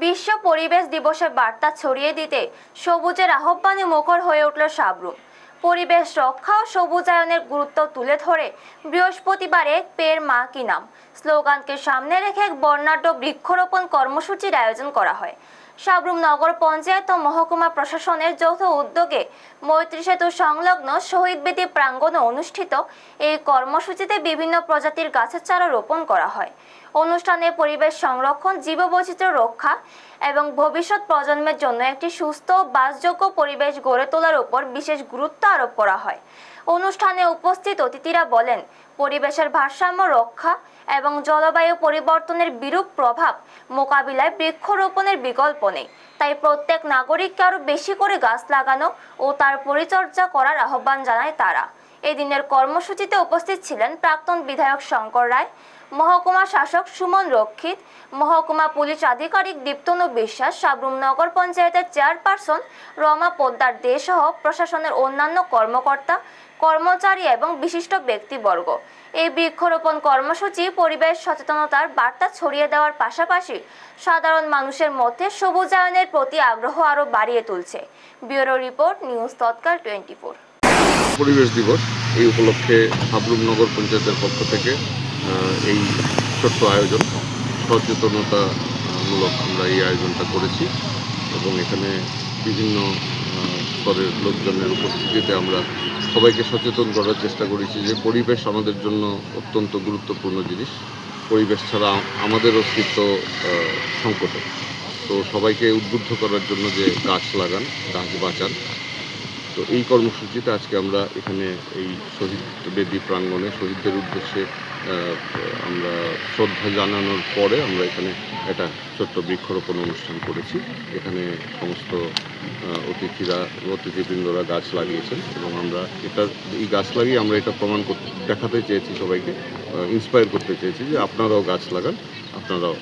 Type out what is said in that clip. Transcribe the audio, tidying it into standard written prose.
বিশ্ব পরিবেশ দিবসের বার্তা ছড়িয়ে দিতে সবুজের আহ্বানে মুখর হয়ে উঠল সাবরুম। পরিবেশ রক্ষা ও সবুজায়নের গুরুত্ব তুলে ধরে বৃহস্পতিবার এক পেড় মা কি নাম স্লোগানকে সামনে রেখে এক বর্ণাঢ্য বৃক্ষরোপণ কর্মসূচির আয়োজন করা হয়। সাবরুম নগর পঞ্চায়েত ও মহকুমা প্রশাসনের যৌথ উদ্যোগে মৈত্রী সেতু সংলগ্ন শহীদ বেদি প্রাঙ্গণে অনুষ্ঠিত এই কর্মসূচিতে বিভিন্ন প্রজাতির গাছের চারা রোপণ করা হয়। অনুষ্ঠানে পরিবেশ সংরক্ষণ, জীববৈচিত্র্য রক্ষা এবং ভবিষ্যৎ প্রজন্মের জন্য একটি সুস্থ ও বাসযোগ্য পরিবেশ গড়ে তোলার উপর বিশেষ গুরুত্ব আরোপ করা হয়। অনুষ্ঠানে উপস্থিত অতিথিরা বলেন, পরিবেশের ভারসাম্য রক্ষা এবং জলবায়ু পরিবর্তনের বিরূপ প্রভাব মোকাবিলায় বৃক্ষরোপণের বিকল্প নেই। তাই প্রত্যেক নাগরিককে আরও বেশি করে গাছ লাগানো ও তার পরিচর্যা করার আহ্বান জানায় তারা। এই দিনের কর্মসূচিতে উপস্থিত ছিলেন প্রাক্তন বিধায়ক শঙ্কর রায়, মহকুমা শাসক সুমন রক্ষিত, মহকুমা পুলিশ আধিকারিক দীপ্তনু বিশ্বাস, সাবরুম নগর পঞ্চায়েতের চেয়ারপারসন রমা পোদ্দার দে সহ প্রশাসনের অন্যান্য কর্মকর্তা, কর্মচারী এবং বিশিষ্ট ব্যক্তিবর্গ। এই বৃক্ষরোপণ কর্মসূচি পরিবেশ সচেতনতার বার্তা ছড়িয়ে দেওয়ার পাশাপাশি সাধারণ মানুষের মধ্যে সবুজায়নের প্রতি আগ্রহ আরও বাড়িয়ে তুলছে। ব্যুরো রিপোর্ট, নিউজ তৎকাল 24। পরিবেশ দিবস এই উপলক্ষে সাবরুম নগর পঞ্চায়েতের পক্ষ থেকে এই ছোট্ট আয়োজন সচেতনতামূলক আমরা এই আয়োজনটা করেছি এবং এখানে বিভিন্ন স্তরের লোকজনের উপস্থিতিতে আমরা সবাইকে সচেতন করার চেষ্টা করেছি যে পরিবেশ আমাদের জন্য অত্যন্ত গুরুত্বপূর্ণ জিনিস। পরিবেশ ছাড়া আমাদের অস্তিত্ব সংকটে। তো সবাইকে উদ্বুদ্ধ করার জন্য যে গাছ লাগান, গাছ বাঁচান। তো এই কর্মসূচিতে আজকে আমরা এখানে এই শহীদ বেদি প্রাঙ্গণে শহীদদের উদ্দেশ্যে আমরা শ্রদ্ধা জানানোর পরে আমরা এখানে একটা ছোট্ট বৃক্ষরোপণ অনুষ্ঠান করেছি। এখানে সমস্ত অতিথিবৃন্দরা গাছ লাগিয়েছেন এবং আমরা এই গাছ লাগিয়ে আমরা এটা দেখাতে চেয়েছি, সবাইকে ইন্সপায়ার করতে চেয়েছি যে আপনারাও গাছ লাগান, আপনারাও